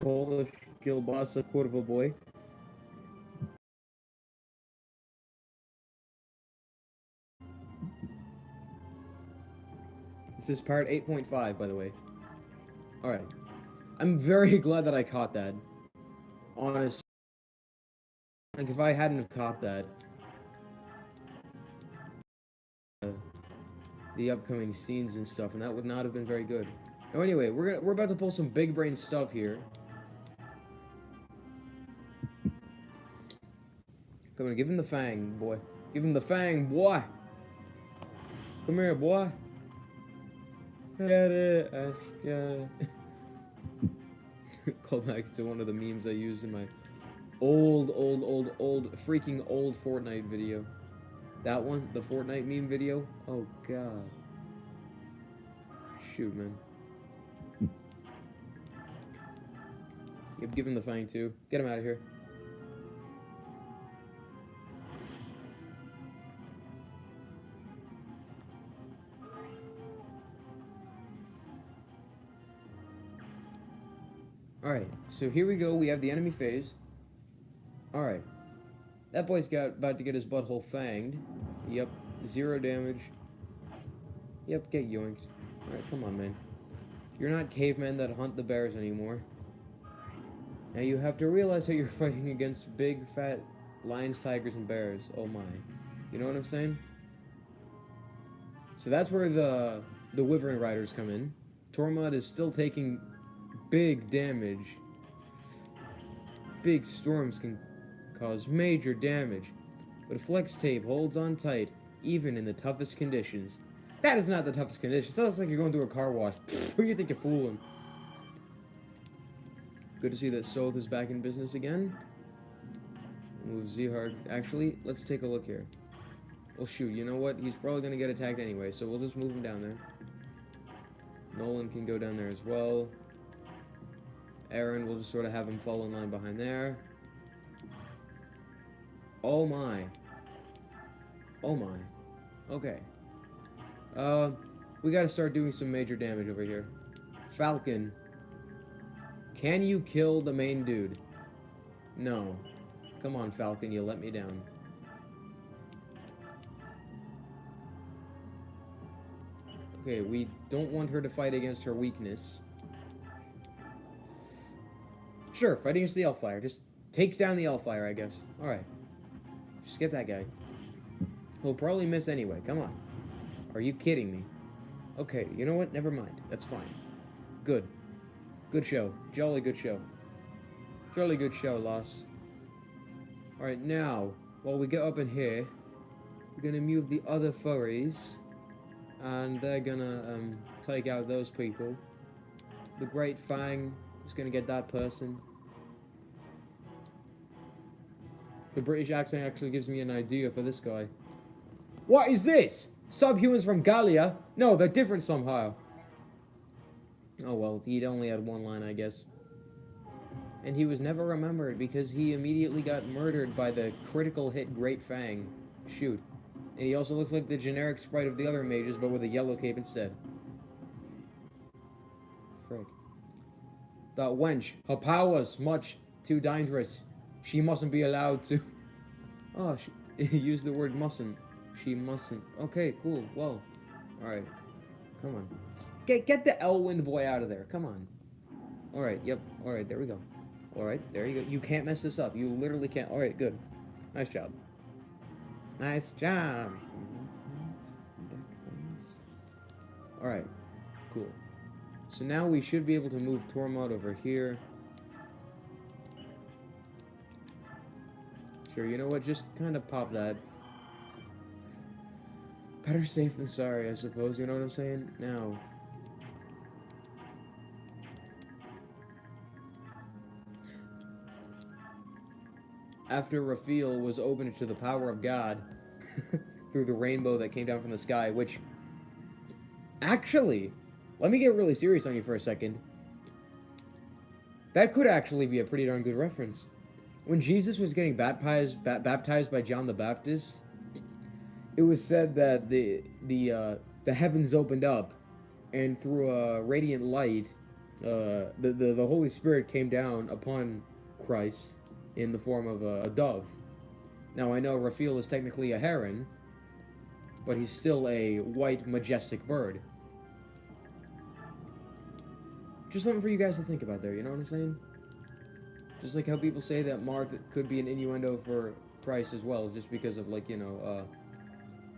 Polish kielbasa kurwa boy. This is part 8.5, by the way. Alright. I'm very glad that I caught that. Honest. Like, if I hadn't have caught that, the upcoming scenes and stuff, and that would not have been very good. Now, anyway, we're about to pull some big brain stuff here. Come on, give him the fang, boy. Give him the fang, boy. Come here, boy. Call back to one of the memes I used in my old freaking old Fortnite video. That one, the Fortnite meme video. Oh god. Shoot, man. Yep, give him the fang too. Get him out of here. Alright, so here we go. We have the enemy phase. Alright. That boy's about to get his butthole fanged. Yep, 0 damage. Yep, get yoinked. Alright, come on, man. You're not cavemen that hunt the bears anymore. Now you have to realize how you're fighting against big, fat lions, tigers, and bears. Oh my. You know what I'm saying? So that's where the Wyvern Riders come in. Tormod is still taking big damage. Big storms can cause major damage, but Flex Tape holds on tight, even in the toughest conditions. That is not the toughest conditions. That looks like you're going through a car wash. Who do you think you're fooling? Good to see that Soth is back in business again. Move Zihard. Actually, let's take a look here. Well, shoot, you know what? He's probably going to get attacked anyway, so we'll just move him down there. Nolan can go down there as well. Aaron, we'll just sort of have him fall in line behind there. Oh my. Oh my. Okay. We gotta start doing some major damage over here. Falcon. Can you kill the main dude? No. Come on, Falcon, you let me down. Okay, we don't want her to fight against her weakness. Sure, fighting against the Elfire. Just take down the Elfire, I guess. Alright. Just get that guy. He'll probably miss anyway. Come on. Are you kidding me? Okay, you know what? Never mind. That's fine. Good. Good show. Jolly good show. Jolly good show, Loss. Alright, now, while we get up in here, we're gonna move the other furries. And they're gonna, take out those people. The Great Fang is gonna get that person. The British accent actually gives me an idea for this guy. What is this? Subhumans from Gallia? No, they're different somehow. Oh well, he'd only had one line, I guess. And he was never remembered because he immediately got murdered by the critical hit Great Fang. Shoot. And he also looks like the generic sprite of the other mages, but with a yellow cape instead. Frick. That wench, her powers much too dangerous. She mustn't be allowed to... Oh, she used the word mustn't. She mustn't. Okay, cool. Well, alright. Come on. Get the Elwind boy out of there. Come on. Alright, yep. Alright, there we go. Alright, there you go. You can't mess this up. You literally can't. Alright, good. Nice job. Nice job. Alright, cool. So now we should be able to move Tormod over here. Sure, you know what? Just kind of pop that. Better safe than sorry, I suppose. You know what I'm saying? Now. After Raphael was open to the power of God through the rainbow that came down from the sky, which... Actually, let me get really serious on you for a second. That could actually be a pretty darn good reference. When Jesus was getting baptized by John the Baptist, it was said that the heavens opened up, and through a radiant light, the Holy Spirit came down upon Christ in the form of a dove. Now I know Raphael is technically a heron, but he's still a white, majestic bird. Just something for you guys to think about there, you know what I'm saying? Just like how people say that Marth could be an innuendo for Christ as well, just because of, like, you know,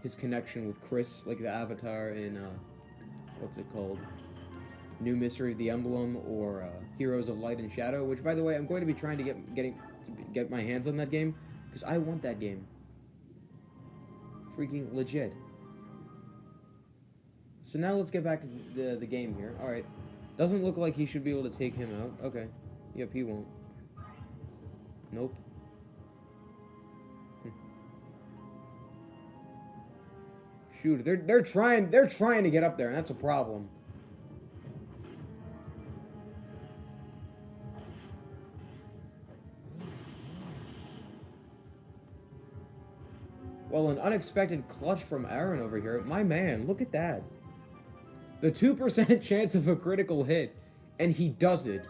his connection with Chris, like the Avatar in, what's it called? New Mystery of the Emblem, or Heroes of Light and Shadow, which, by the way, I'm going to be trying to get my hands on that game, because I want that game. Freaking legit. So now let's get back to the game here. Alright. Doesn't look like he should be able to take him out. Okay. Yep, he won't. Nope. Shoot, they're trying to get up there, and that's a problem. Well, an unexpected clutch from Aaron over here. My man, look at that. The 2% chance of a critical hit, and he does it.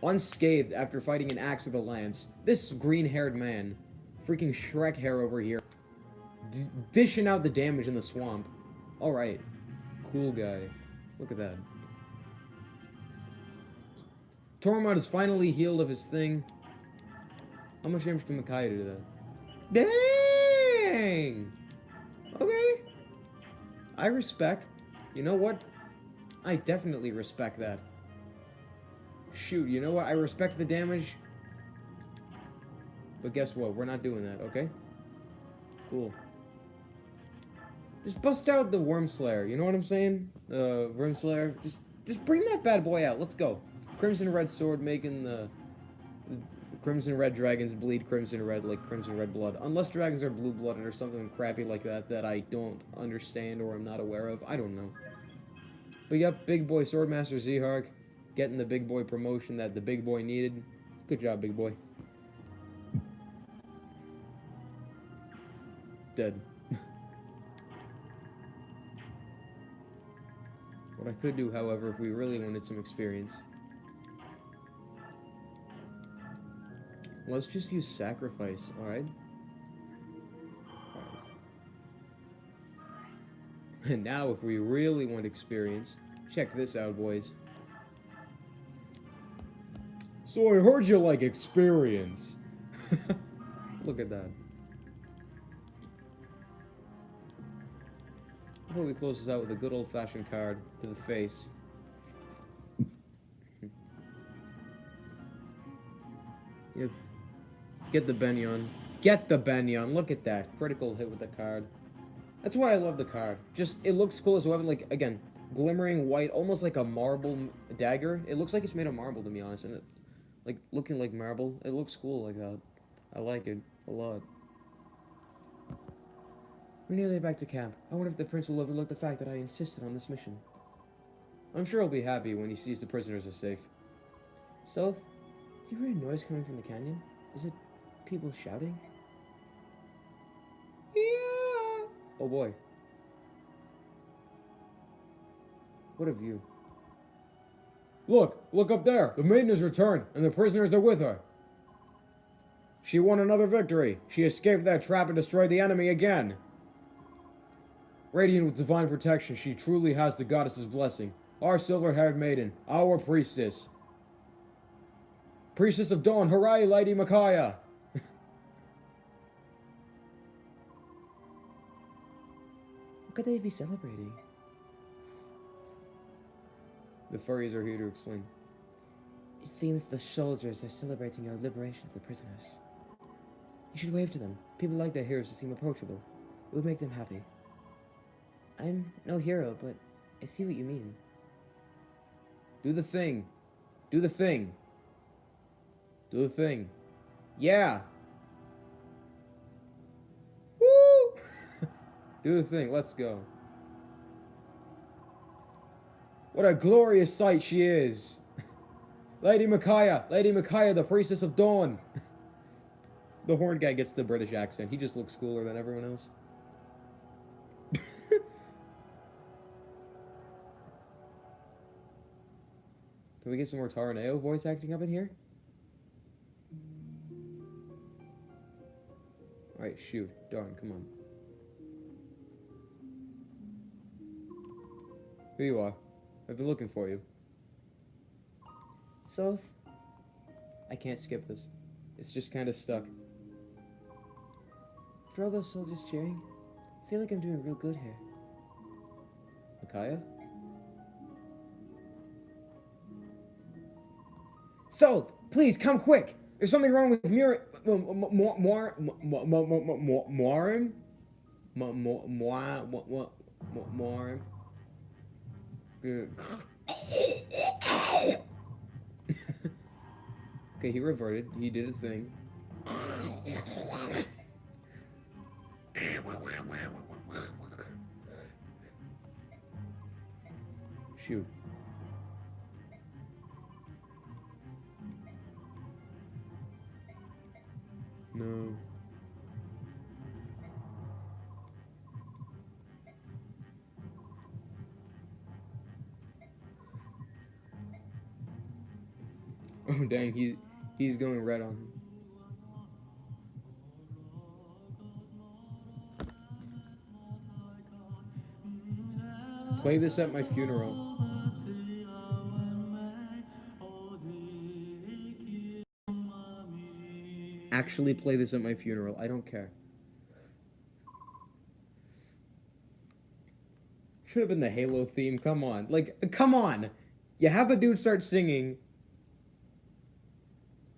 Unscathed after fighting an axe with a lance. This green-haired man, freaking Shrek hair over here, dishing out the damage in the swamp. Alright. Cool guy. Look at that. Tormod is finally healed of his thing. How much damage can Micaiah do to that? Dang! Okay. I respect. You know what? I definitely respect that. Shoot, you know what? I respect the damage. But guess what? We're not doing that, okay? Cool. Just bust out the Wormslayer, you know what I'm saying? Wormslayer. Just bring that bad boy out. Let's go. Crimson Red Sword making the Crimson Red dragons bleed Crimson Red like Crimson Red blood. Unless dragons are blue-blooded or something crappy like that that I don't understand or I'm not aware of. I don't know. But yep, big boy Swordmaster Zehark getting the big boy promotion that the big boy needed. Good job, big boy. Dead. What I could do, however, if we really wanted some experience, let's just use Sacrifice, alright? And now, if we really want experience, check this out, boys. So I heard you like experience. Look at that. How about we close this out with a good old-fashioned card to the face. Yep. Get the Benyon. Get the Benyon. Look at that. Critical hit with the card. That's why I love the card. Just, it looks cool as a weapon. Like, again, glimmering white, almost like a marble dagger. It looks like it's made of marble, to be honest. And it, like, looking like marble. It looks cool like that. I like it a lot. We're nearly back to camp. I wonder if the prince will overlook the fact that I insisted on this mission. I'm sure he'll be happy when he sees the prisoners are safe. Stealth, do you hear a noise coming from the canyon? Is it people shouting? Yeah! Oh boy. What a view. Look up there! The maiden has returned, and the prisoners are with her. She won another victory. She escaped that trap and destroyed the enemy again. Radiant with divine protection, she truly has the goddess's blessing. Our silver-haired maiden, our priestess. Priestess of Dawn, hooray, Lady Micaiah! What could they be celebrating? The furries are here to explain. It seems the soldiers are celebrating our liberation of the prisoners. You should wave to them. People like their heroes to seem approachable. It would make them happy. I'm no hero, but I see what you mean. Do the thing. Do the thing. Do the thing. Yeah! Woo! Do the thing. Let's go. What a glorious sight she is! Lady Micaiah! Lady Micaiah, the priestess of Dawn! The horned guy gets the British accent. He just looks cooler than everyone else. Can we get some more Taraneo voice acting up in here? Alright, shoot. Darn, come on. Here you are. I've been looking for you. Soth? I can't skip this. It's just kind of stuck. For all those soldiers cheering, I feel like I'm doing real good here. Micaiah? Soth, please come quick! There's something wrong with Murim. Morim. Okay, he reverted. He did a thing. Shoot. No. Oh dang, he's going red on him. Play this at my funeral. Actually play this at my funeral. I don't care. Should have been the Halo theme. Come on. Like, come on. You have a dude start singing.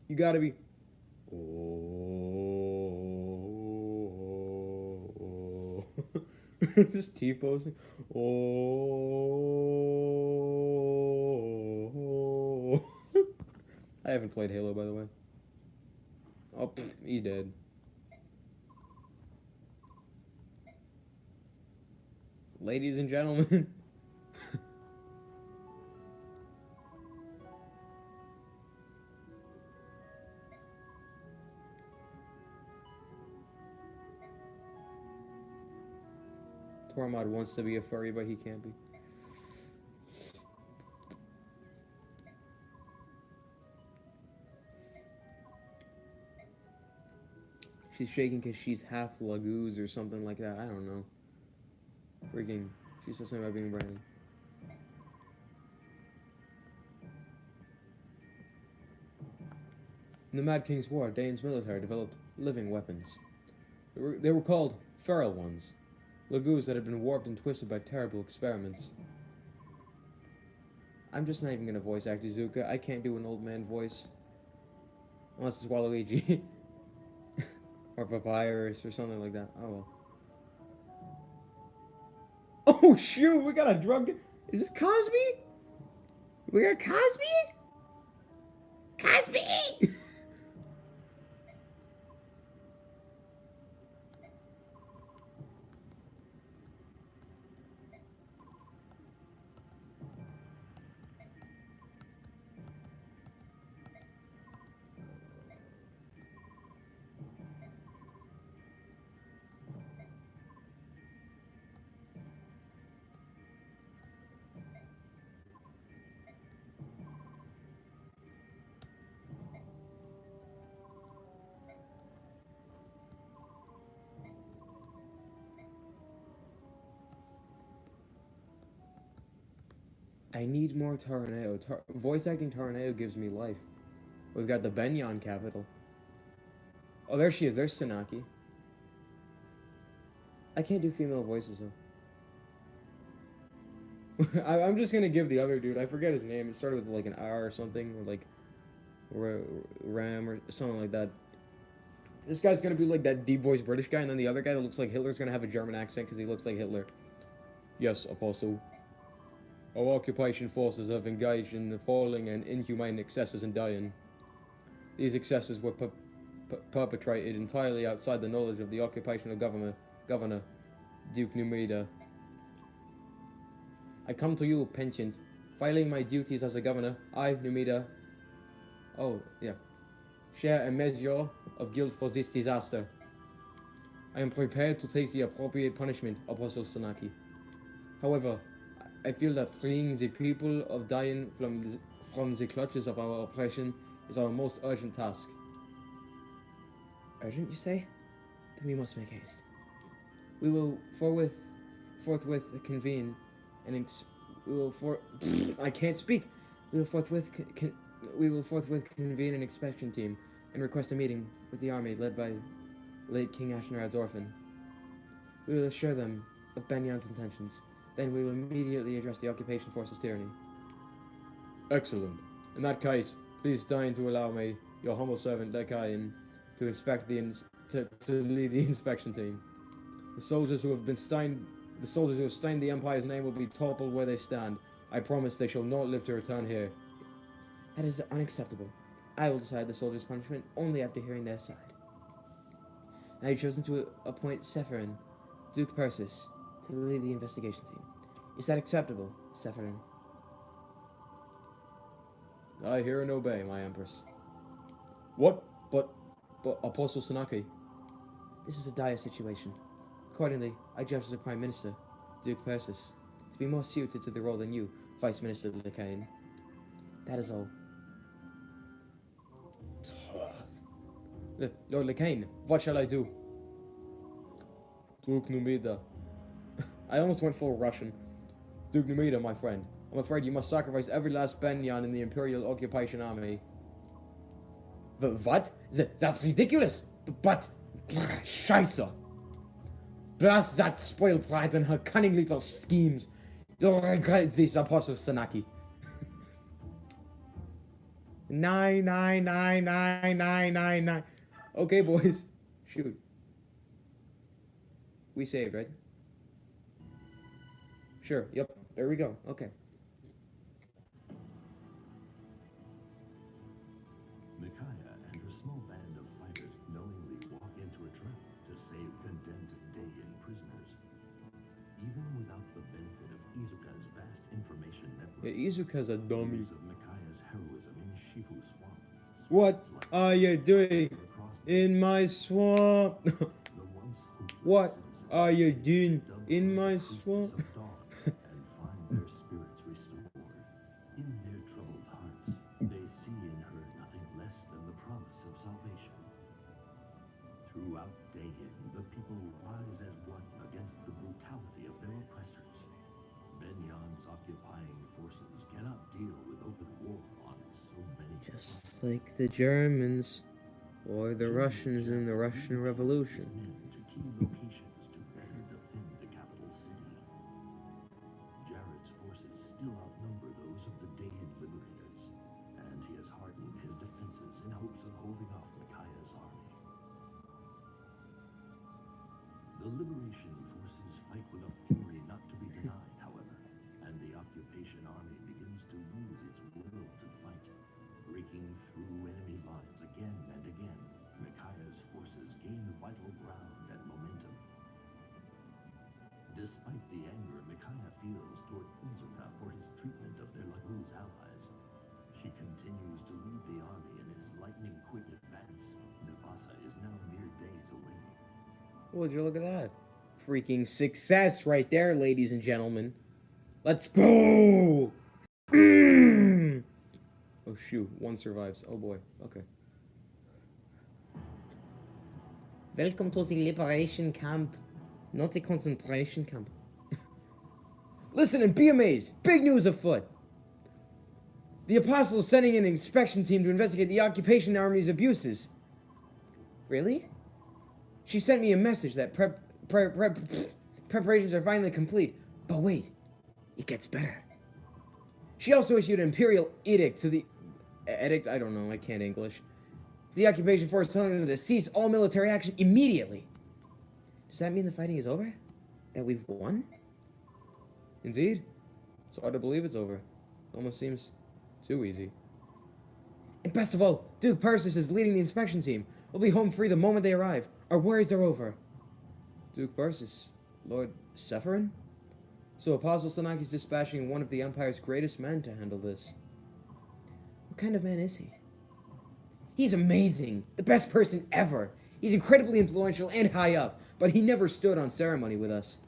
You gotta be... Oh. Just T-posing. Oh. I haven't played Halo, by the way. Oh, he dead. Ladies and gentlemen. Tormod wants to be a furry, but he can't be. She's shaking because she's half Laguz or something like that. I don't know. Freaking. She said something about being branded. In the Mad King's War, Dane's military developed living weapons. They were called feral ones. Laguz that had been warped and twisted by terrible experiments. I'm just not even going to voice act Izuka. I can't do an old man voice. Unless it's Waluigi. Or Papyrus or something like that. Oh well. Oh shoot, we got a drug... Is this Cosby? We got Cosby? Cosby! I need more Taraneo. Voice acting Taraneo gives me life. We've got the Benyon capital. Oh, there she is. There's Sanaki. I can't do female voices, though. I'm just gonna give the other dude. I forget his name. It started with like an R or something, or like Ram or something like that. This guy's gonna be like that deep voice British guy, and then the other guy that looks like Hitler's gonna have a German accent because he looks like Hitler. Yes, Apostle. Our occupation forces have engaged in appalling and inhumane excesses in Dayan. These excesses were perpetrated entirely outside the knowledge of the occupational governor, Duke Numida. I come to you, pensioned, filing my duties as a governor. I, Numida, share a measure of guilt for this disaster. I am prepared to take the appropriate punishment, Apostle Sanaki. However, I feel that freeing the people of Dayan from the clutches of our oppression is our most urgent task. Urgent, you say? Then we must make haste. We will forthwith convene an I can't speak. We will forthwith convene an inspection team and request a meeting with the army led by late King Ashenrad's orphan. We will assure them of Benyan's intentions. Then we will immediately address the occupation force's tyranny. Excellent. In that case, please deign to allow me, your humble servant Lekain, to inspect to lead the inspection team. The soldiers who have stained the Empire's name will be toppled where they stand. I promise they shall not live to return here. That is unacceptable. I will decide the soldiers' punishment only after hearing their side. I have chosen to appoint Sephirin, Duke Persis, to lead the investigation team. Is that acceptable, Sephirin? I hear and obey, my Empress. What? But Apostle Sanaki. This is a dire situation. Accordingly, I judge the Prime Minister, Duke Persis, to be more suited to the role than you, Vice Minister Lekain. That is all. Lord Lekain, what shall I do? Duke Numida. I almost went full Russian. Duke Numida, my friend. I'm afraid you must sacrifice every last Benyan in the Imperial Occupation Army. What? That's ridiculous! But... Scheiße! Blast that spoiled bride and her cunning little schemes. You'll regret this, Apostle Sanaki. 9. Okay, boys. Shoot. We saved, right? Sure, yep. There we go. Okay. Micaiah and her small band of fighters knowingly walk into a trap to save condemned Dayan prisoners. Even without the benefit of Izuka's vast information network, Izuka's a dummy. news of Micaiah's heroism in Shifu Swamp. What are you doing in my swamp? What are you doing in my swamp? And find their spirits restored. In their troubled hearts, they see in her nothing less than the promise of salvation. Throughout Dayan, the people rise as one against the brutality of their oppressors. Benyan's occupying forces cannot deal with open war on so many fronts. Just like the Germans or the Russians in the Russian Revolution. Men to key locations to better defend the capital city. Jared's forces still outnumber those of the Dayan liberators, and he has hardened his defenses in hopes of holding off Micaiah's army. The liberation forces fight with a fury not to be denied, however, and the occupation army begins to lose its will to fight. Breaking through enemy lines again and again, Micaiah's forces gain vital ground and momentum. Despite the anger Micaiah feels toward Izuka for his treatment of their Laguz allies, she continues to lead the army in its lightning-quick advance. Navasa is now mere days away. Would you look at that? Freaking success right there, ladies and gentlemen. Let's go! Oh shoot, one survives. Oh boy, okay. Welcome to the liberation camp, not a concentration camp. Listen and be amazed. Big news afoot. The Apostle is sending an inspection team to investigate the occupation army's abuses. Really? She sent me a message that preparations are finally complete. But wait, it gets better. She also issued an imperial edict to the... Edict? I don't know, I can't English. The occupation force telling them to cease all military action immediately. Does that mean the fighting is over? That we've won? Indeed. It's hard to believe it's over. It almost seems too easy. And best of all, Duke Persis is leading the inspection team. We'll be home free the moment they arrive. Our worries are over. Duke Persis? Lord Sephirin? So Apostle Sanaki's dispatching one of the Empire's greatest men to handle this. What kind of man is he? He's amazing. The best person ever. He's incredibly influential and high up, but he never stood on ceremony with us.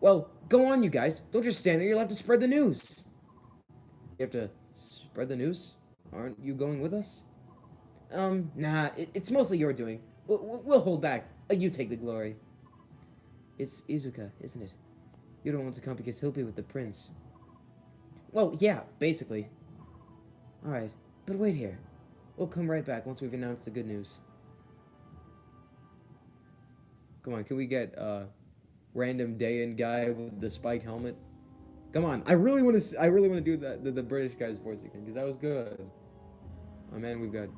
Well, go on, you guys. Don't just stand there. You'll have to spread the news. You have to Spread the news? Aren't you going with us? Nah, it's mostly your doing. We'll hold back. You take the glory. It's Izuka, isn't it? You don't want to come because he'll be with the prince. Well, yeah, basically. Alright, but wait here. We'll come right back once we've announced the good news. Come on, can we get, random Dayan guy with the spiked helmet? Come on, I really want to do that, the British guy's voice again, because that was good. Oh man, we've got...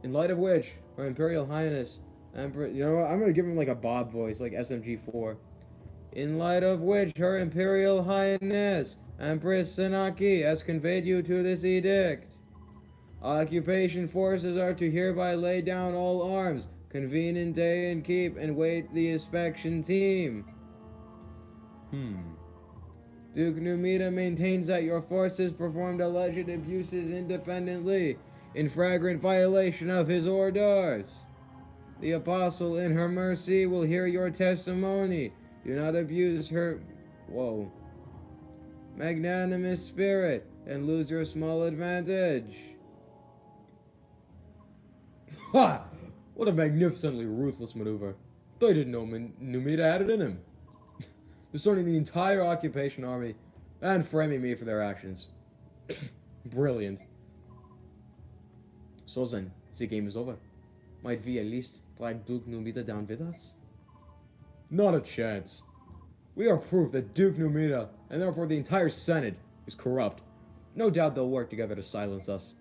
In light of which, Her Imperial Highness, Emperor... You know what, I'm gonna give him like a Bob voice, like SMG4. In light of which, Her Imperial Highness, Empress Sanaki, has conveyed you to this edict. Occupation forces are to hereby lay down all arms, convene in day and keep, and wait the inspection team. Duke Numida maintains that your forces performed alleged abuses independently, in flagrant violation of his orders. The Apostle, in her mercy, will hear your testimony. Do not abuse her... magnanimous spirit, and lose your small advantage. Ha! What a magnificently ruthless maneuver. They didn't know Numida had it in him. Disowning the entire occupation army and framing me for their actions. Brilliant. So then, the game is over. Might we at least drag Duke Numida down with us? Not a chance. We are proof that Duke Numida, and therefore the entire Senate, is corrupt. No doubt they'll work together to silence us.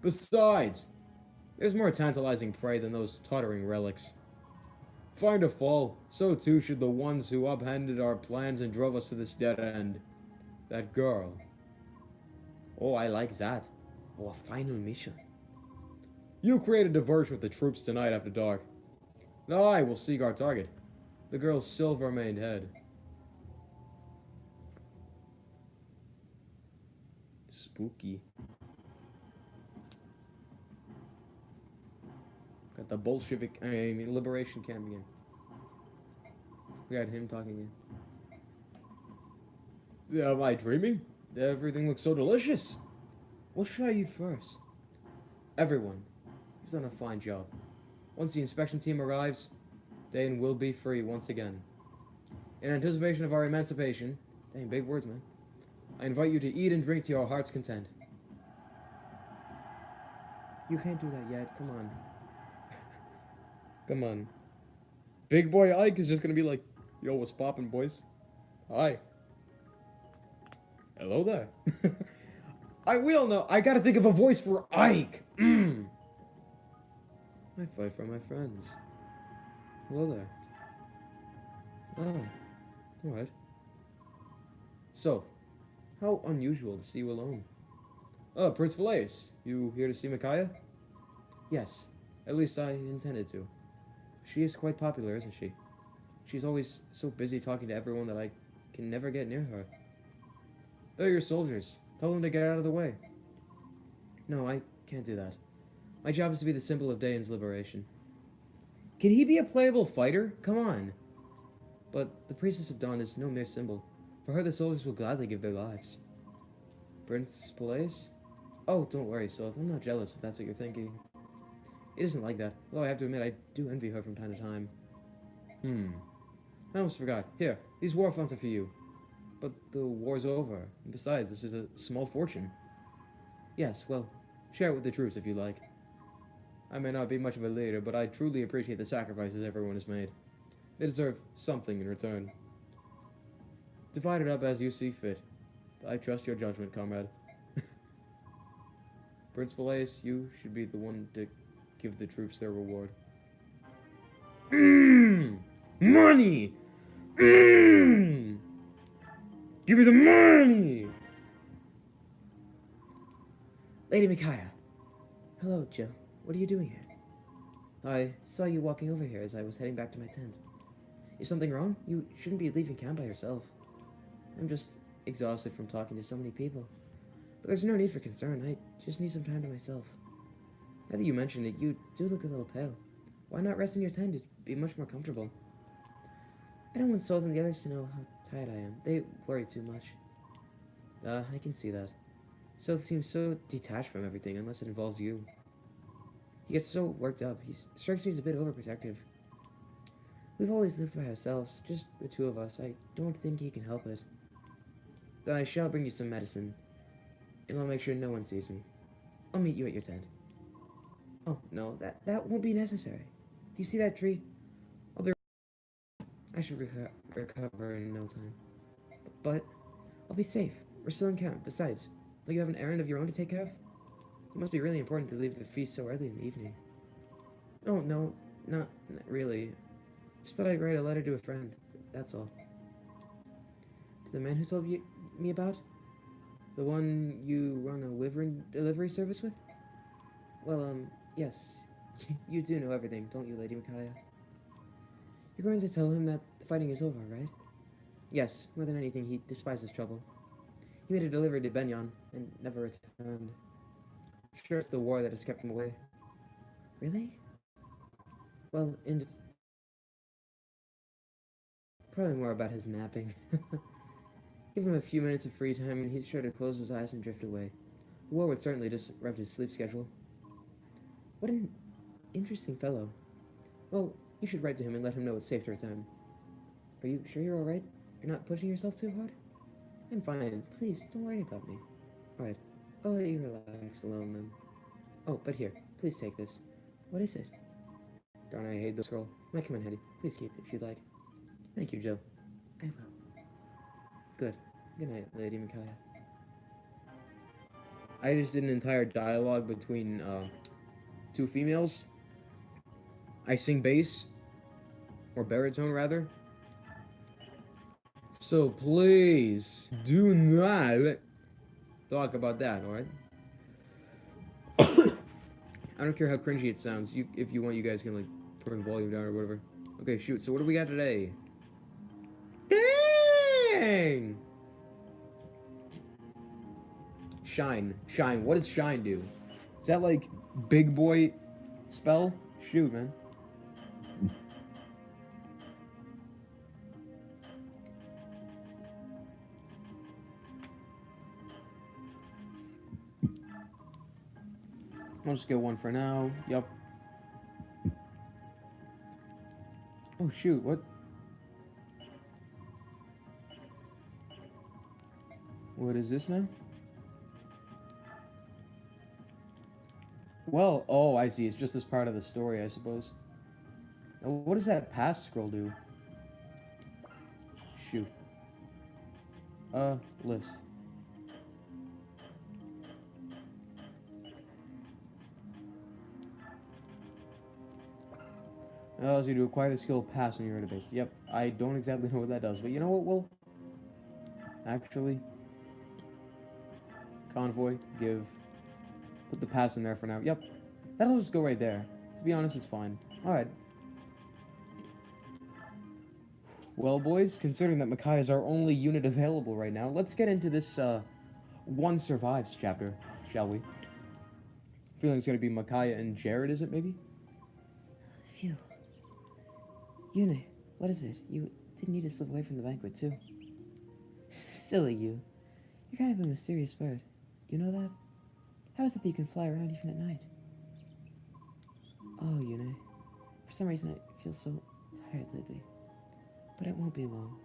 Besides, there's more tantalizing prey than those tottering relics. Find a fall, so too should the ones who upended our plans and drove us to this dead end. That girl. Oh, I like that. Oh, a final mission. You create a diversion with the troops tonight after dark. Now I will seek our target. The girl's silver-maned head. Spooky. Got the Bolshevik, liberation camp again. We got him talking again. Yeah, am I dreaming? Everything looks so delicious. What should I eat first? Everyone. You've done a fine job. Once the inspection team arrives, Dayan will be free once again. In anticipation of our emancipation, dang, big words, man, I invite you to eat and drink to your heart's content. You can't do that yet, come on. Come on. Big boy Ike is just gonna be like, yo, what's poppin', boys? Hi. Hello there. We all know, I gotta think of a voice for Ike. I fight for my friends. Hello there. Ah, alright. So, how unusual to see you alone. Oh, Prince Valaeus, you here to see Micaiah? Yes, at least I intended to. She is quite popular, isn't she? She's always so busy talking to everyone that I can never get near her. They're your soldiers. Tell them to get out of the way. No, I can't do that. My job is to be the symbol of Dayan's liberation. Can he be a playable fighter? Come on. But the Priestess of Dawn is no mere symbol. For her, the soldiers will gladly give their lives. Prince Valaeus? Oh, don't worry, Soth. I'm not jealous if that's what you're thinking. It isn't like that, though I have to admit I do envy her from time to time. I almost forgot. Here, these war funds are for you. But the war's over. And besides, this is a small fortune. Yes, well, share it with the troops if you like. I may not be much of a leader, but I truly appreciate the sacrifices everyone has made. They deserve something in return. Divide it up as you see fit. I trust your judgment, comrade. Prince Valaeus, you should be the one to give the troops their reward. Money! Give me the money! Lady Micaiah. Hello, Jill. What are you doing here? I saw you walking over here as I was heading back to my tent. Is something wrong? You shouldn't be leaving camp by yourself. I'm just exhausted from talking to so many people. But there's no need for concern. I just need some time to myself. Now that you mention it, you do look a little pale. Why not rest in your tent? It'd be much more comfortable. I don't want Soth and the others to know how tired I am. They worry too much. I can see that. Seth seems so detached from everything, unless it involves you. He gets so worked up. He strikes me as a bit overprotective. We've always lived by ourselves, just the two of us. I don't think he can help it. Then I shall bring you some medicine, and I'll make sure no one sees me. I'll meet you at your tent. Oh, no, that won't be necessary. Do you see that tree? I should recover in no time. But I'll be safe. We're still in camp. Besides, don't you have an errand of your own to take care of? It must be really important to leave the feast so early in the evening. Oh, no, not really. Just thought I'd write a letter to a friend. That's all. To the man who told me about? The one you run a wyvern delivery service with? Well, yes. You do know everything, don't you, Lady Micaiah? You're going to tell him that the fighting is over, right? Yes, more than anything, he despises trouble. He made a delivery to Benyon, and never returned. Sure, it's the war that has kept him away. Really? Well, probably more about his napping. Give him a few minutes of free time, and he's sure to close his eyes and drift away. The war would certainly disrupt his sleep schedule. What an interesting fellow. Well, you should write to him and let him know it's safe to return. Are you sure you're alright? You're not pushing yourself too hard? I'm fine. Please, don't worry about me. Alright, I'll let you relax alone then. Oh, but here, please take this. What is it? Darn, I hate this scroll. Might come in handy. Please keep it if you'd like. Thank you, Jill. I will. Good. Good night, Lady Micaiah. I just did an entire dialogue between, two females. I sing bass, or baritone rather. So please do not talk about that, alright? I don't care how cringy it sounds. If you want, you guys can like turn the volume down or whatever. Okay, shoot. So what do we got today? Dang! Shine. Shine. What does shine do? Is that like big boy spell? Shoot, man. I'll just get one for now. Yup. Oh, shoot. What? What is this now? Well, oh, I see. It's just this part of the story, I suppose. Now, what does that past scroll do? Shoot. List. Allows you to acquire the skill pass when you're at a base. Yep, I don't exactly know what that does, but you know what, Will? Actually, convoy, give, put the pass in there for now. Yep, that'll just go right there. To be honest, it's fine. Alright. Well, boys, considering that Micaiah is our only unit available right now, let's get into this, One Survives chapter, shall we? Feeling it's gonna be Micaiah and Jared, is it, maybe? Phew. Yune, what is it? You didn't need to slip away from the banquet, too. Silly you. You're kind of a mysterious bird. You know that? How is it that you can fly around even at night? Oh, Yune. For some reason, I feel so tired lately. But it won't be long.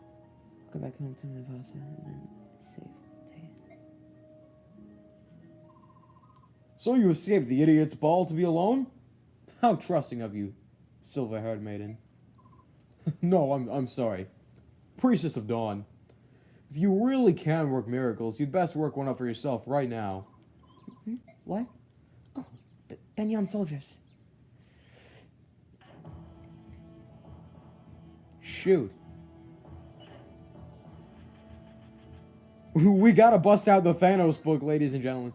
I'll go back home to Navasa and then save Taya. So you escaped the idiot's ball to be alone? How trusting of you, silver-haired maiden. No, I'm sorry. Priestess of Dawn. If you really can work miracles, you'd best work one up for yourself right now. Hmm? What? Oh, Benyon soldiers. Shoot. We gotta bust out the Thanos book, ladies and gentlemen.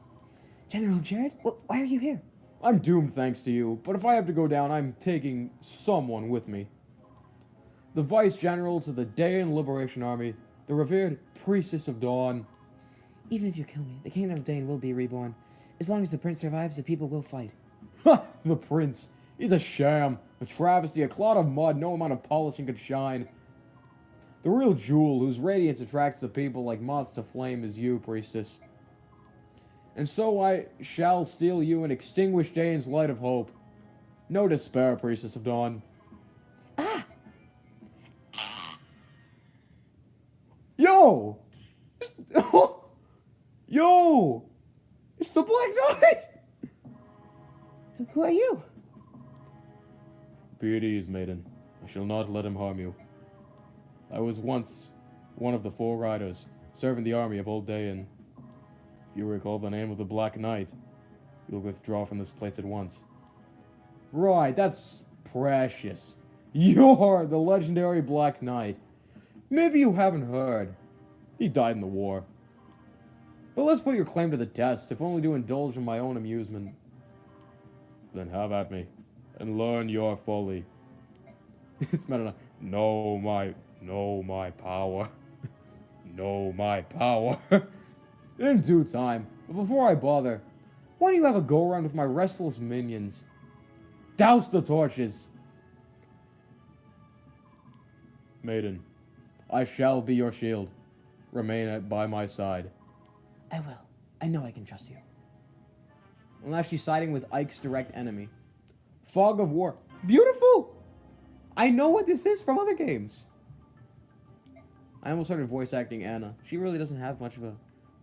General Jared? Well, why are you here? I'm doomed thanks to you, but if I have to go down, I'm taking someone with me. The Vice General to the Daein Liberation Army, the revered Priestess of Dawn. Even if you kill me, the Kingdom of Daein will be reborn. As long as the Prince survives, the people will fight. Ha! The Prince. He's a sham, a travesty, a clod of mud no amount of polishing could shine. The real jewel whose radiance attracts the people like moths to flame is you, priestess. And so I shall steal you and extinguish Dane's light of hope. No despair, priestess of dawn. Ah! Yo! Yo! It's the Black Knight! Who are you? Be at ease, maiden. I shall not let him harm you. I was once one of the 4 riders, serving the army of Old Dayan. If you recall the name of the Black Knight, you'll withdraw from this place at once. Right, that's precious. You're the legendary Black Knight. Maybe you haven't heard. He died in the war. But let's put your claim to the test, if only to indulge in my own amusement. Then have at me, and learn your folly. It's Meta Knight. Know my power. Know my power. In due time. But before I bother, why don't you have a go-around with my restless minions? Douse the torches! Maiden, I shall be your shield. Remain by my side. I will. I know I can trust you. Unless she's siding with Ike's direct enemy. Fog of War. Beautiful! I know what this is from other games. I almost started voice acting Anna. She really doesn't have much of a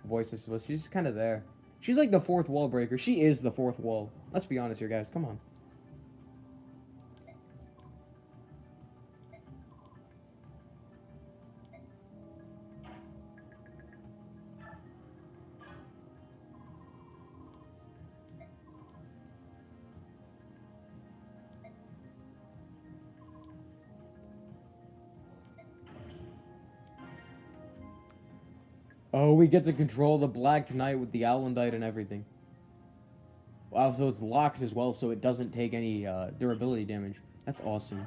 voice, I suppose. She's kind of there. She's like the 4th wall breaker. She is the 4th wall. Let's be honest here, guys. Come on. Oh, we get to control the Black Knight with the Alundite and everything. Wow, so it's locked as well, so it doesn't take any durability damage. That's awesome.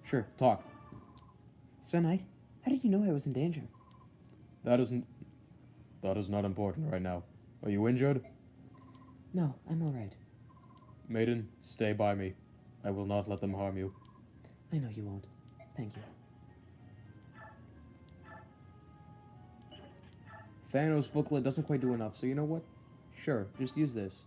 Sure, talk. Sir Knight, how did you know I was in danger? That is not important right now. Are you injured? No, I'm alright. Maiden, stay by me. I will not let them harm you. I know you won't. Thank you. Thanos booklet doesn't quite do enough, so you know what? Sure, just use this.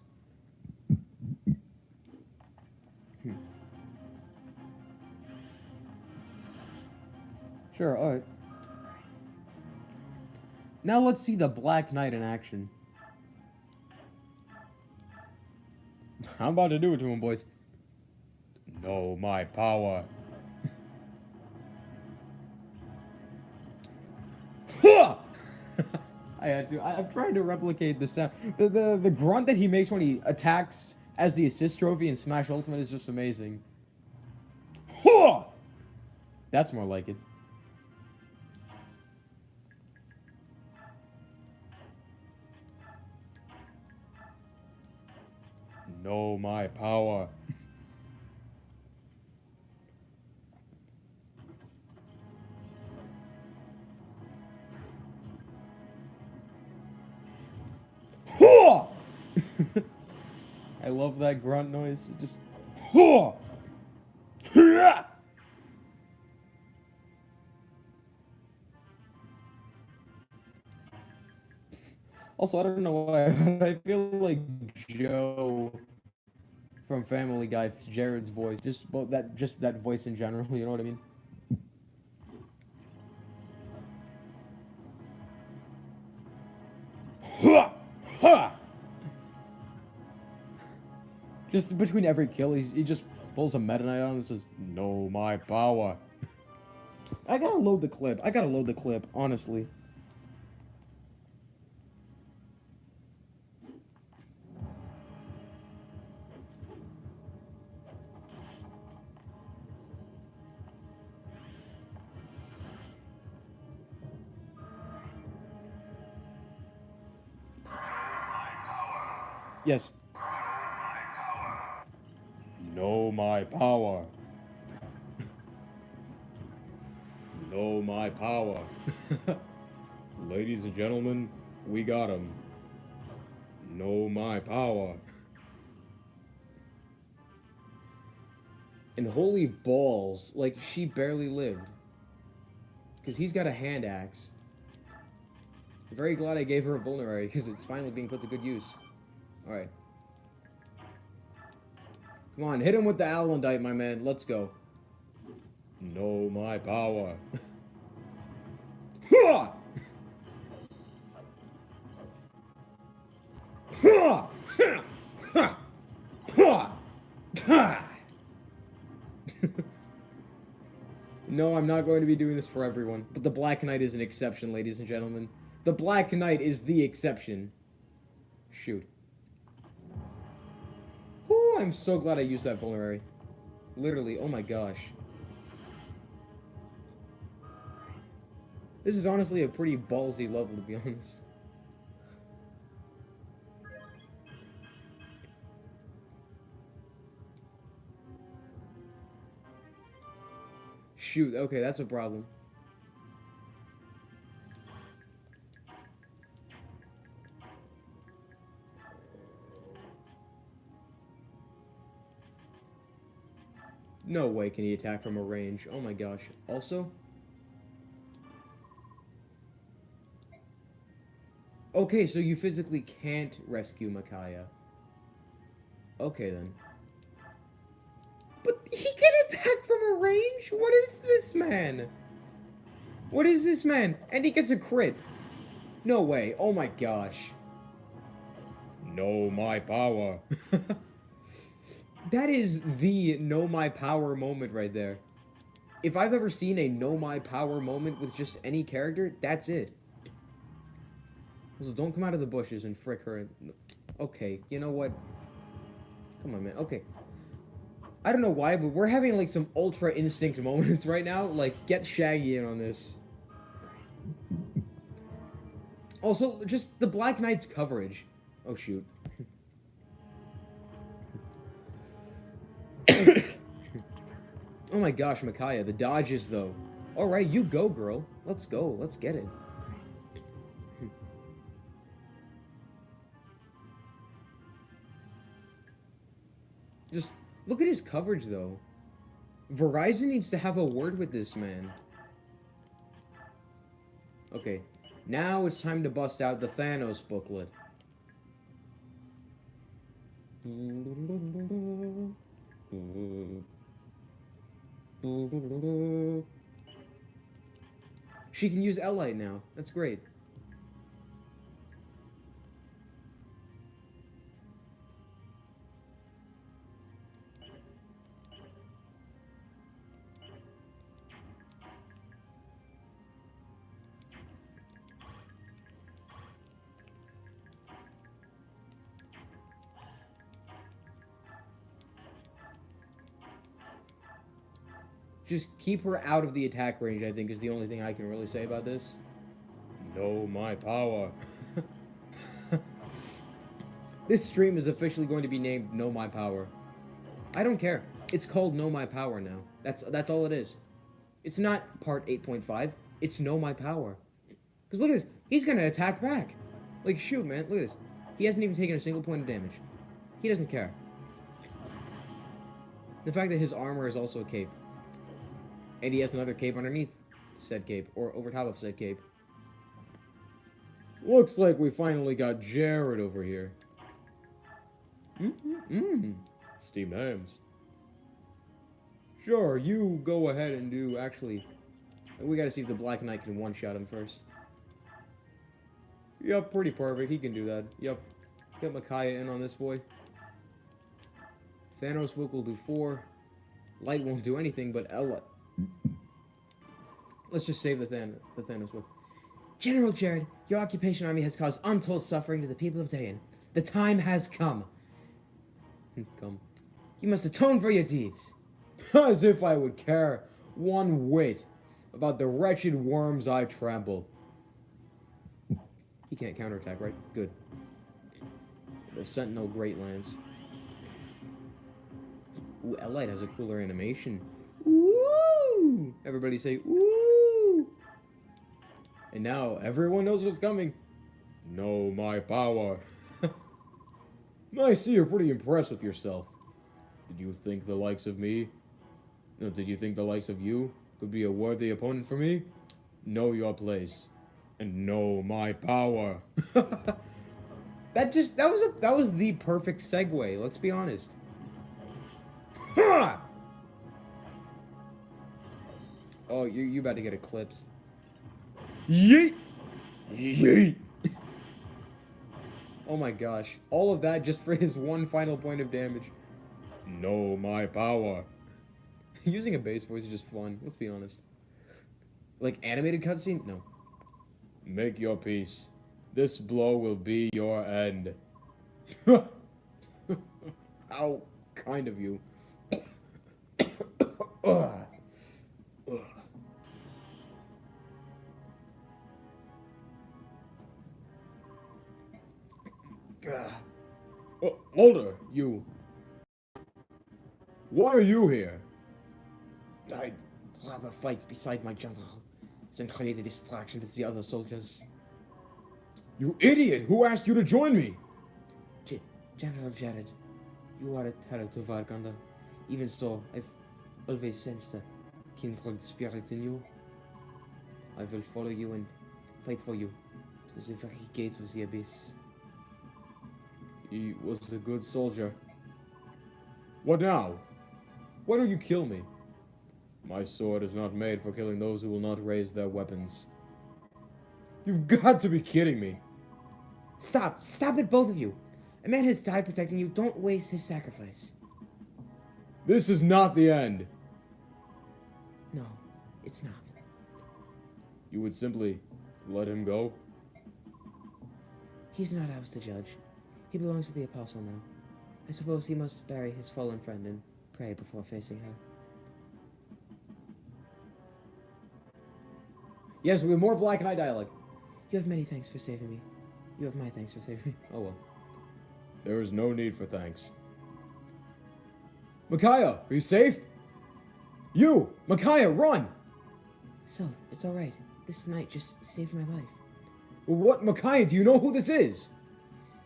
Sure, alright. Now let's see the Black Knight in action. I'm about to do it to him, boys. Know my power. I had to. I'm trying to replicate the sound. The grunt that he makes when he attacks as the assist trophy in Smash Ultimate is just amazing. That's more like it. Know my power. I love that grunt noise. It just. Also, I don't know why, but I feel like Joe from Family Guy, Jared's voice, just that voice in general. You know what I mean? Just between every kill, he just pulls a Meta Knight on and says, "Know my power." I gotta load the clip, honestly. Yes. Know my power. Know my power. Ladies and gentlemen, we got him. Know my power. And holy balls, like, she barely lived. Because he's got a hand axe. Very glad I gave her a vulnerary, because it's finally being put to good use. Alright. Come on, hit him with the Alundite, my man. Let's go. Know my power. No, I'm not going to be doing this for everyone. But the Black Knight is an exception, ladies and gentlemen. The Black Knight is the exception. Shoot. Ooh, I'm so glad I used that vulnerary. Literally, oh my gosh. This is honestly a pretty ballsy level, to be honest. Shoot, okay, that's a problem. No way can he attack from a range. Oh my gosh. Also... Okay, so you physically can't rescue Micaiah. Okay, then. But he can attack from a range? What is this, man? What is this, man? And he gets a crit. No way. Oh my gosh. Know my power. That is the know my power moment right there. If I've ever seen a know my power moment with just any character, that's it. Also, don't come out of the bushes and frick her. Okay, you know what? Come on, man. Okay. I don't know why, but we're having, like, some Ultra Instinct moments right now. Like, get Shaggy in on this. Also, just the Black Knight's coverage. Oh, shoot. Oh my gosh, Micaiah. The dodges, though. Alright, you go, girl. Let's go. Let's get it. Just look at his coverage, though. Verizon needs to have a word with this man. Okay, now it's time to bust out the Thanos booklet. She can use L-Light now. That's great. Just keep her out of the attack range, I think, is the only thing I can really say about this. Know my power. This stream is officially going to be named Know My Power. I don't care. It's called Know My Power now. That's all it is. It's not part 8.5. It's Know My Power. Because look at this. He's going to attack back. Like, shoot, man. Look at this. He hasn't even taken a single point of damage. He doesn't care. The fact that his armor is also a cape. And he has another cape underneath said cape, or over top of said cape. Looks like we finally got Jared over here. Steam Hams. Sure, you go ahead and do, actually... We gotta see if the Black Knight can one-shot him first. Yup, pretty perfect, he can do that. Yup. Get Micaiah in on this boy. Thanos book will do 4. Light won't do anything, but Ella... Let's just save the Thanos book. General Jared, your occupation army has caused untold suffering to the people of Dayan. The time has come. Come. You must atone for your deeds. As if I would care one whit about the wretched worms I trample. He can't counterattack, right? Good. The Sentinel Great Lance. Ooh, L-Light has a cooler animation. Woo! Everybody say, woo! And now, everyone knows what's coming. Know my power. I see you're pretty impressed with yourself. Did you think the likes of me? No, did you think the likes of you could be a worthy opponent for me? Know your place. And know my power. That was the perfect segue, let's be honest. Ha! Oh, you about to get eclipsed. Yeet! Yeet! Oh my gosh. All of that just for his one final point of damage. Know my power. Using a bass voice is just fun, let's be honest. Like, animated cutscene? No. Make your peace. This blow will be your end. How kind of you. Ugh. Ugh. Oh, Mulder, you. Why are you here? I'd rather fight beside my general than create a distraction with the other soldiers. You idiot! Who asked you to join me? General Jared, you are a terror to Varganda. Even so, I've always sensed a kindred spirit in you. I will follow you and fight for you to the very gates of the abyss. He was a good soldier. What now? Why don't you kill me? My sword is not made for killing those who will not raise their weapons. You've got to be kidding me. Stop! Stop it, both of you! A man has died protecting you. Don't waste his sacrifice. This is not the end. No, it's not. You would simply let him go? He's not ours to judge. He belongs to the Apostle now. I suppose he must bury his fallen friend and pray before facing her. Yes, we have more Black Knight dialogue. You have many thanks for saving me. You have my thanks for saving me. Oh well. There is no need for thanks. Micaiah, are you safe? You! Micaiah, run! Sylph, it's alright. This knight just saved my life. What, Micaiah, do you know who this is?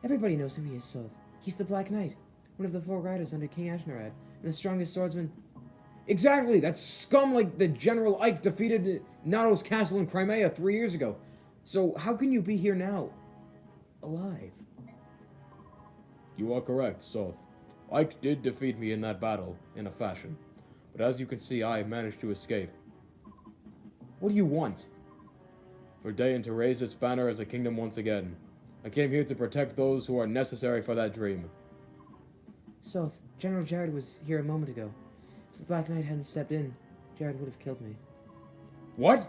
Everybody knows who he is, Sylph. He's the Black Knight, one of the 4 riders under King Ashnarad, and the strongest swordsman. Exactly! That scum like the General Ike defeated Nado's castle in Crimea 3 years ago. So how can you be here now? Alive? You are correct, Soth. Ike did defeat me in that battle, in a fashion. But as you can see, I managed to escape. What do you want? For Dain to raise its banner as a kingdom once again. I came here to protect those who are necessary for that dream. Soth, General Jared was here a moment ago. If the Black Knight hadn't stepped in, Jared would have killed me. What?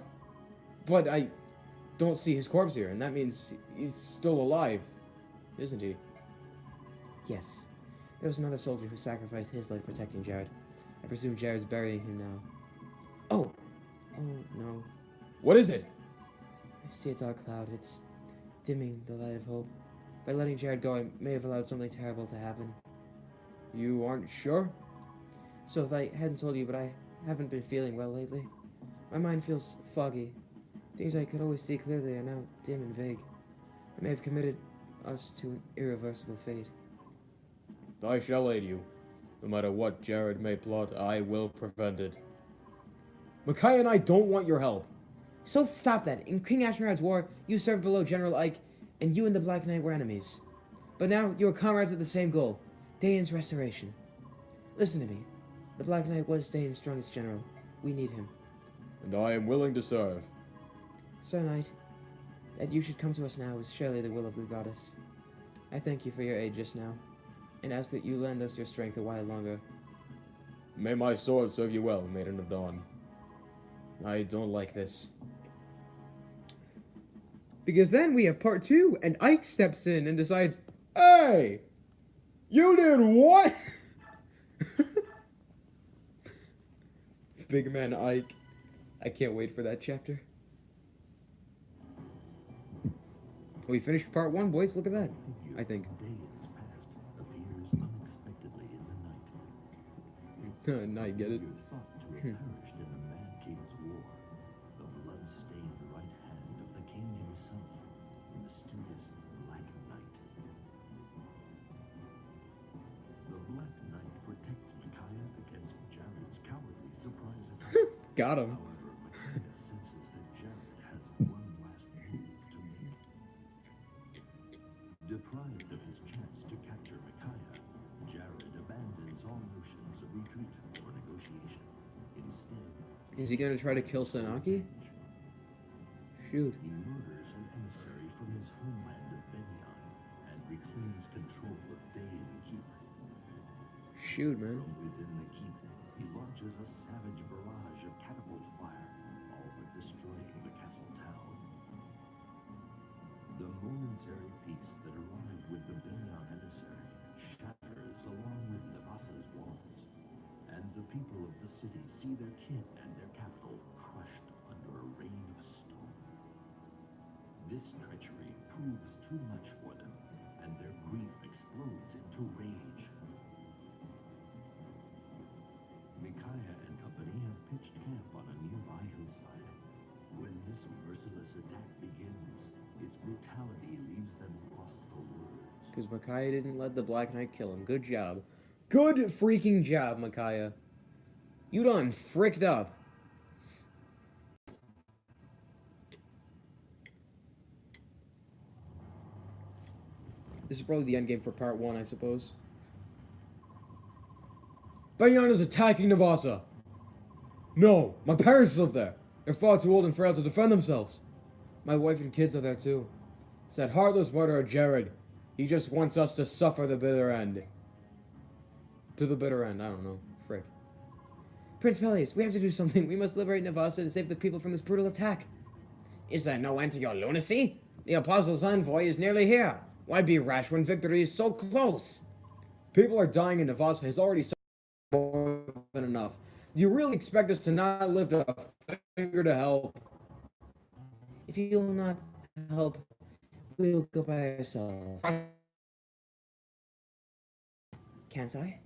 But I don't see his corpse here, and that means he's still alive, isn't he? Yes. There was another soldier who sacrificed his life protecting Jared. I presume Jared's burying him now. Oh! Oh, no. What is it? I see a dark cloud. It's dimming the light of hope. By letting Jared go, I may have allowed something terrible to happen. You aren't sure? So if I hadn't told you, but I haven't been feeling well lately. My mind feels foggy. Things I could always see clearly are now dim and vague. I may have committed us to an irreversible fate. I shall aid you. No matter what Jared may plot, I will prevent it. Micaiah and I don't want your help. So stop that. In King Ashnarad's war, you served below General Ike, and you and the Black Knight were enemies. But now you are comrades at the same goal, Dain's restoration. Listen to me. The Black Knight was Dain's strongest general. We need him. And I am willing to serve. Sir Knight, that you should come to us now is surely the will of the goddess. I thank you for your aid just now, and ask that you lend us your strength a while longer. May my sword serve you well, Maiden of Dawn. I don't like this. Because then we have part 2, and Ike steps in and decides, hey! You did what? Big man Ike. I can't wait for that chapter. We finished part 1, boys. Look at that. I think. Dain's past appears unexpectedly in the night. Night, get it? Figures thought to have perished in the Mad King's war. The blood-stained right hand of the king himself, the mysterious Black Knight. The Black Knight protects Micaiah against Jared's cowardly surprise attack. Got him. However, Micaiah senses that Jared capture Micaiah, Jared abandons all notions of retreat or negotiation. Instead, Is he gonna try to kill Sanaki? Shoot. he murders an emissary from his homeland of Benyon and reclaims control of Dayan Keep. Shoot, man. From within the keep, he launches a savage barrage of catapult fire, all but destroying the castle town. The momentary peace that arrived with the Benyon emissary shatters along with Navasa's walls, and the people of the city see their kin and their capital crushed under a rain of stone. This treachery proves too much for them, and their grief explodes into rage. Micaiah and company have pitched camp on a nearby hillside. When this merciless attack begins, its brutality leaves them lost for words. Because Micaiah didn't let the Black Knight kill him. Good job. Good freaking job, Micaiah. You done fricked up. This is probably the endgame for part 1, I suppose. Benyon is attacking Navasa. No, my parents live there. They're far too old and frail to defend themselves. My wife and kids are there too. It's that heartless murderer Jared. He just wants us to suffer the bitter end. To the bitter end, I don't know. Frick. Prince Peleus, we have to do something. We must liberate Navasa and save the people from this brutal attack. Is there no end to your lunacy? The Apostle's envoy is nearly here. Why be rash when victory is so close? People are dying and Navasa has already suffered more than enough. Do you really expect us to not lift a finger to help? If you'll not help, we'll go by ourselves. Can't I?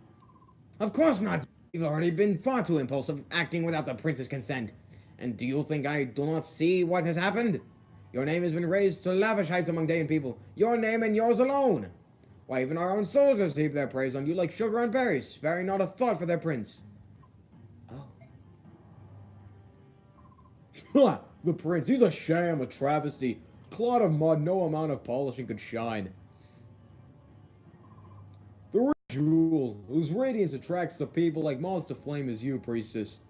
Of course not! You've already been far too impulsive, acting without the prince's consent. And do you think I do not see what has happened? Your name has been raised to lavish heights among Dayan people. Your name and yours alone. Why, even our own soldiers heap their praise on you like sugar on berries, sparing not a thought for their prince. Oh. The prince, he's a sham, a travesty. Clod of mud, no amount of polishing could shine. The rich jewel, whose radiance attracts the people like moths to flame is you, priestess.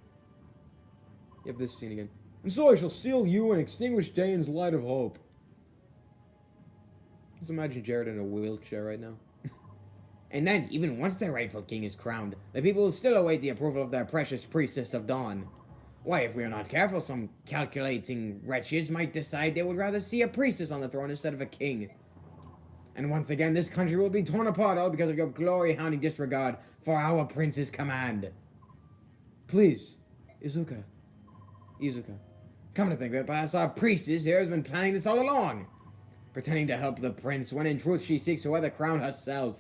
You have this scene again. And so I shall steal you and extinguish Dayan's light of hope. Just imagine Jared in a wheelchair right now. And then, even once their rightful king is crowned, the people will still await the approval of their precious priestess of dawn. Why, if we are not careful, some calculating wretches might decide they would rather see a priestess on the throne instead of a king. And once again, this country will be torn apart all because of your glory-hounding disregard for our prince's command. Please, Izuka. Come to think of it, perhaps our priestess here has been planning this all along. Pretending to help the prince when in truth she seeks to wear the crown herself.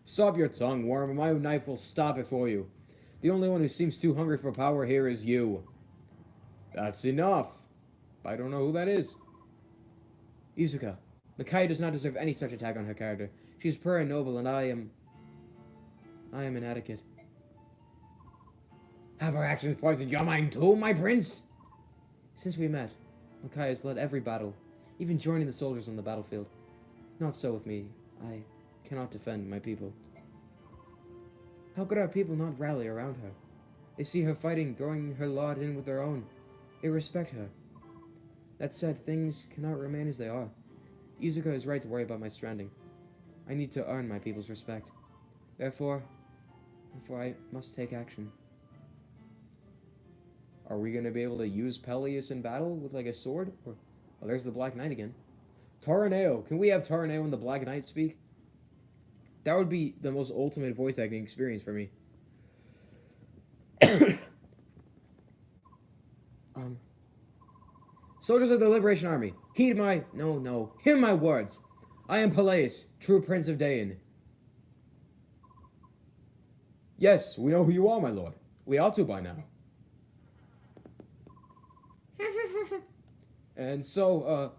Stop your tongue, worm, and my knife will stop it for you. The only one who seems too hungry for power here is you. That's enough. I don't know who that is. Izuka, Micaiah does not deserve any such attack on her character. She is pure and noble, and I am inadequate. Have her actions poisoned your mind too, my prince? Since we met, Micaiah has led every battle, even joining the soldiers on the battlefield. Not so with me. I cannot defend my people. How could our people not rally around her? They see her fighting, throwing her lot in with their own. They respect her. That said, things cannot remain as they are. Izuka is right to worry about my stranding. I need to earn my people's respect. Therefore I must take action. Are we going to be able to use Peleus in battle with, like, a sword? Or, oh, there's the Black Knight again. Taraneo. Can we have Taraneo and the Black Knight speak? That would be the most ultimate voice acting experience for me. Soldiers of the Liberation Army, heed my... No. Hear my words. I am Peleus, true Prince of Dayan. Yes, we know who you are, my lord. We ought to by now. And so...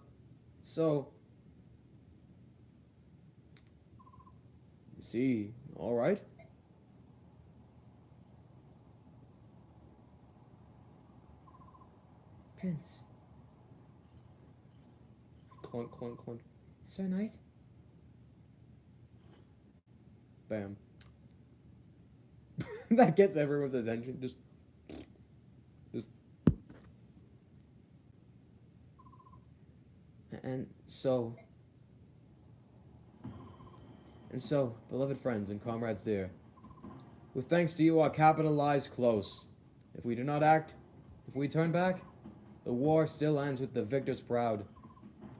See, all right. Prince. Clunk, clunk, clunk. Sir Knight? Bam. That gets everyone's attention. Just. And so, beloved friends and comrades dear, with thanks to you, our capital lies close. If we do not act, if we turn back, the war still ends with the victors proud,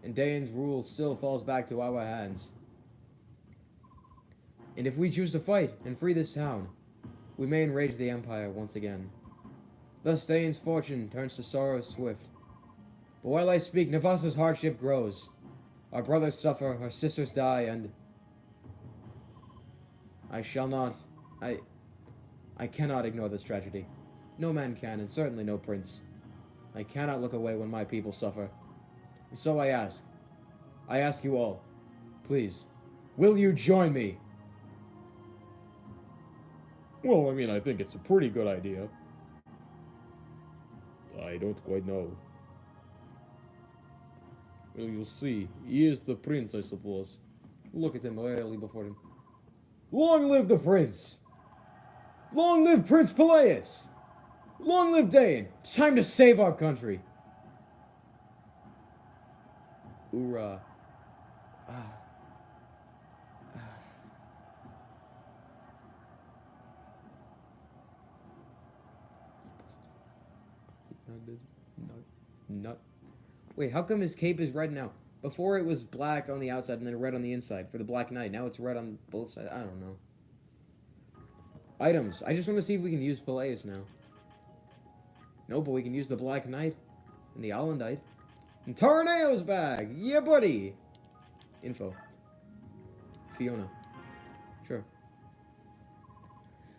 and Dane's rule still falls back to our hands. And if we choose to fight and free this town, we may enrage the Empire once again. Thus Dane's fortune turns to sorrow swift. But while I speak, Navasa's hardship grows. Our brothers suffer, our sisters die, and I cannot ignore this tragedy. No man can, and certainly no prince. I cannot look away when my people suffer. And so I ask you all, please, will you join me? Well, I mean, I think it's a pretty good idea. I don't quite know. Well, you'll see. He is the prince, I suppose. Look at him, royally before him. Long live the prince! Long live Prince Peleus! Long live Dane! It's time to save our country! Hoorah. Nut. Wait, how come his cape is red now? Before it was black on the outside and then red on the inside for the Black Knight. Now it's red on both sides. I don't know. Items. I just want to see if we can use Peleus now. No, but we can use the Black Knight and the Alundite. And Taraneo's bag! Yeah, buddy! Info. Fiona. Sure.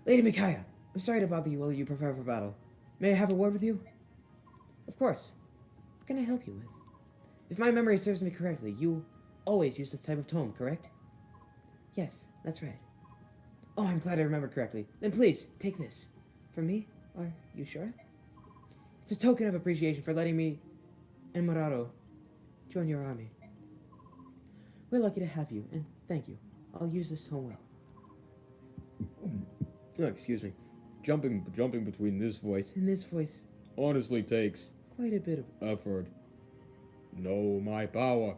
Lady Micaiah, I'm sorry to bother you while you prepare for battle. May I have a word with you? Of course. What can I help you with? If my memory serves me correctly, you always use this type of tome, correct? Yes, that's right. Oh, I'm glad I remembered correctly. Then please, take this. From me? Are you sure? It's a token of appreciation for letting me and Muraro join your army. We're lucky to have you, and thank you. I'll use this tome well. Oh, excuse me. Jumping between this voice And this voice, honestly takes quite a bit of effort. Know my power.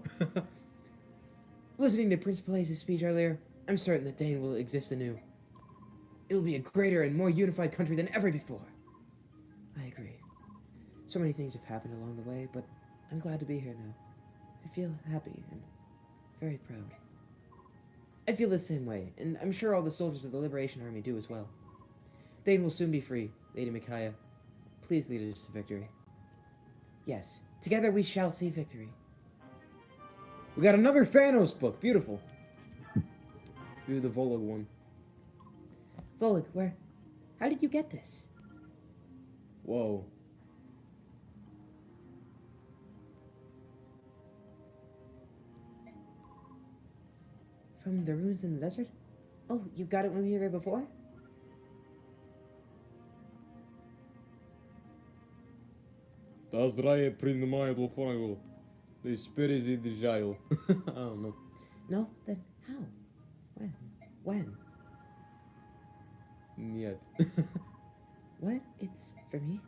Listening to Prince Peleus' speech earlier, I'm certain that Dane will exist anew. It will be a greater and more unified country than ever before. I agree. So many things have happened along the way, but I'm glad to be here now. I feel happy and very proud. I feel the same way, and I'm sure all the soldiers of the Liberation Army do as well. Dane will soon be free, Lady Micaiah. Please lead us to victory. Yes, together we shall see victory. We got another Thanos book. Beautiful. Do the Volog one. Volog, how did you get this? Whoa. From the ruins in the desert? Oh, you got it when you were there before? Das draaien primaat of vangen. The spirit is in the jail. I don't know. No? Then how? When? Yet. What? It's for me?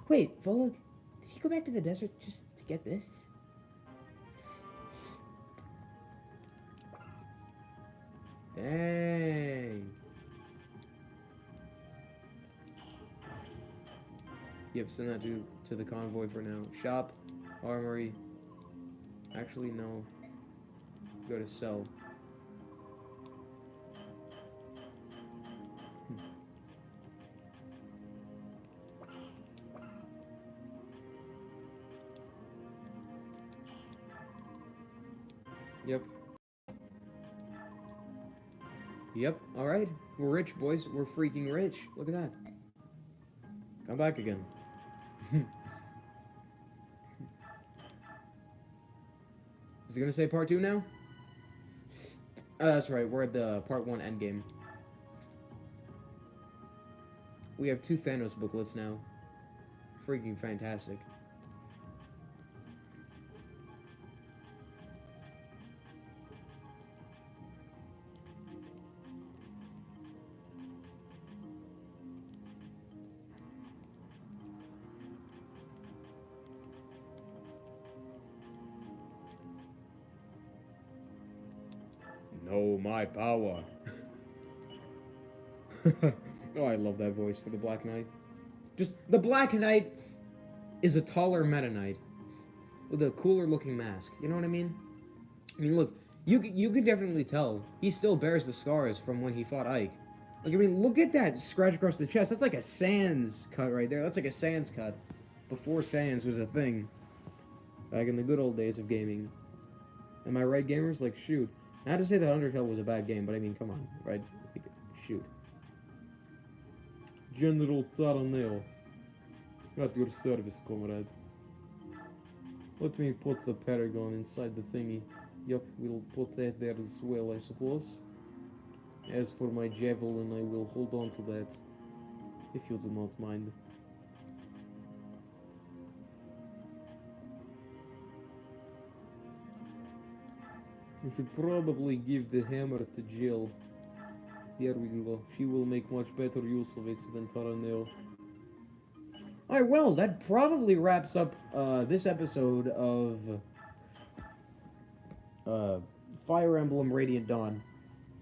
Wait, Volog, did you go back to the desert just to get this? Dang. Yep, send that to the convoy for now. Shop, armory. Actually, no. Go to sell. Yep. Yep, alright. We're rich, boys. We're freaking rich. Look at that. Come back again. Is it gonna say part 2 now? That's right, we're at the part 1 endgame. We have 2 Thanos booklets now. Freaking fantastic. Behold my power. Oh, I love that voice for the Black Knight. Just, the Black Knight is a taller Meta Knight with a cooler looking mask. You know what I mean? I mean, look, you can definitely tell he still bears the scars from when he fought Ike. Like, I mean, look at that scratch across the chest. That's like a Sans cut right there. That's like a Sans cut before Sans was a thing. Back in the good old days of gaming. Am I right, gamers? Like, shoot. Not to say that Undertale was a bad game, but I mean, come on, right? Shoot. General Taraneo. At your service, comrade. Let me put the Paragon inside the thingy. Yup, we'll put that there as well, I suppose. As for my javelin, I will hold on to that. If you do not mind. We should probably give the hammer to Jill. There we go. She will make much better use of it than Taraneo. Alright, well, that probably wraps up this episode of Fire Emblem Radiant Dawn.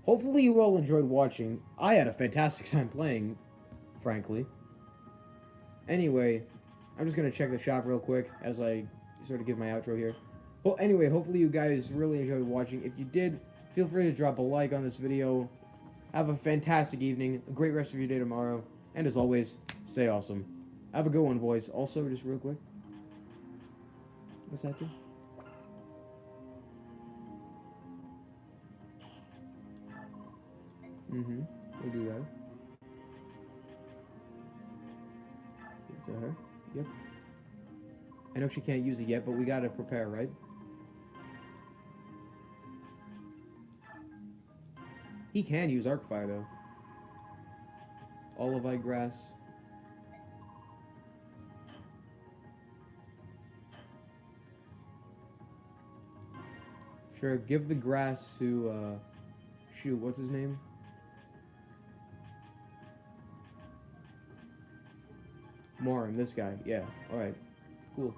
Hopefully you all enjoyed watching. I had a fantastic time playing, frankly. Anyway, I'm just going to check the shop real quick as I sort of give my outro here. Well, anyway, hopefully you guys really enjoyed watching. If you did, feel free to drop a like on this video. Have a fantastic evening, a great rest of your day tomorrow, and as always, stay awesome. Have a good one, boys. Also, just real quick. What's that do? We'll do that. Give it to her. Yep. I know she can't use it yet, but we gotta prepare, right? He can use Arcfire, though. Olivite Grass. Sure, give the grass to, shoot, what's his name? Morin, this guy. Yeah, alright. Cool.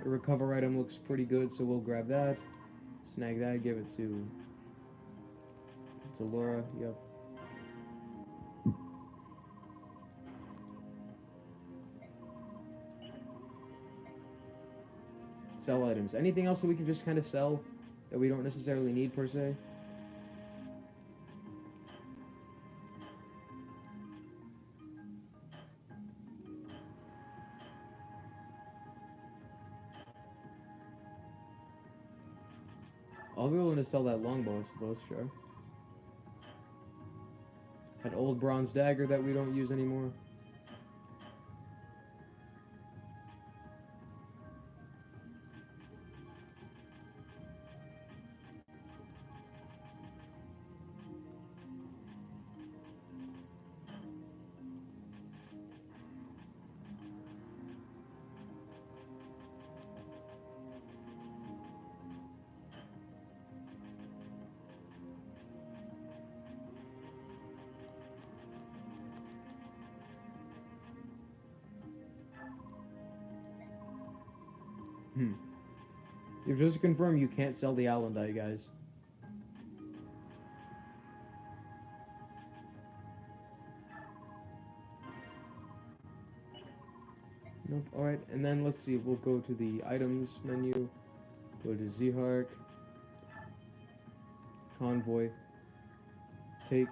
The recover item looks pretty good, so we'll grab that. Snag that, give it to Laura, yep. Sell items. Anything else that we can just kind of sell that we don't necessarily need per se? I'll be willing to sell that longbow, I suppose, sure. That old bronze dagger that we don't use anymore. You've just confirmed you can't sell the Alendite, guys. Nope, alright, and then let's see, we'll go to the items menu, go to Zihark, Convoy, take,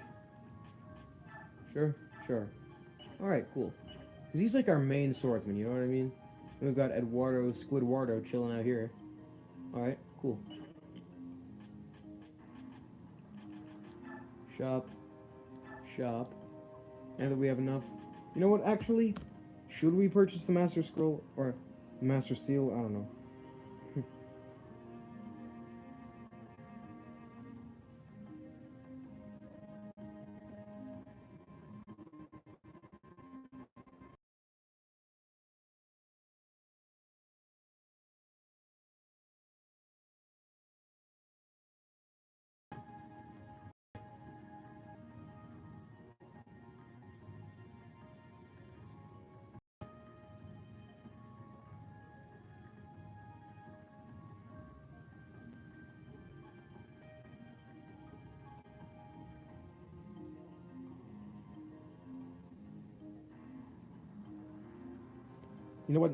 sure, alright, cool, because he's like our main swordsman, you know what I mean? And we've got Eduardo, Squidwardo chilling out here, alright, cool. Shop, now that we have enough, you know what, actually, should we purchase the Master Scroll, or Master Seal? I don't know. You know what?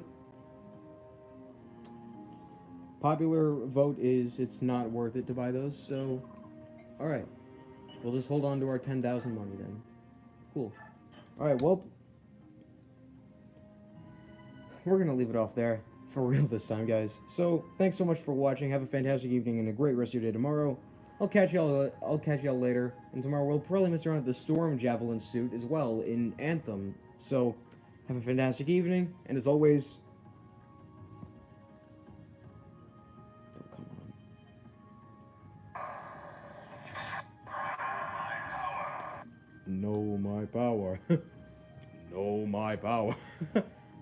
Popular vote is it's not worth it to buy those, so... Alright. We'll just hold on to our 10,000 money then. Cool. Alright, well... We're gonna leave it off there. For real this time, guys. So, thanks so much for watching. Have a fantastic evening and a great rest of your day tomorrow. I'll catch y'all later. And tomorrow we'll probably mess around with the Storm Javelin suit as well in Anthem. So, have a fantastic evening, and as always... Oh, come on. Know my power. Know my power.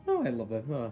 Oh, I love that.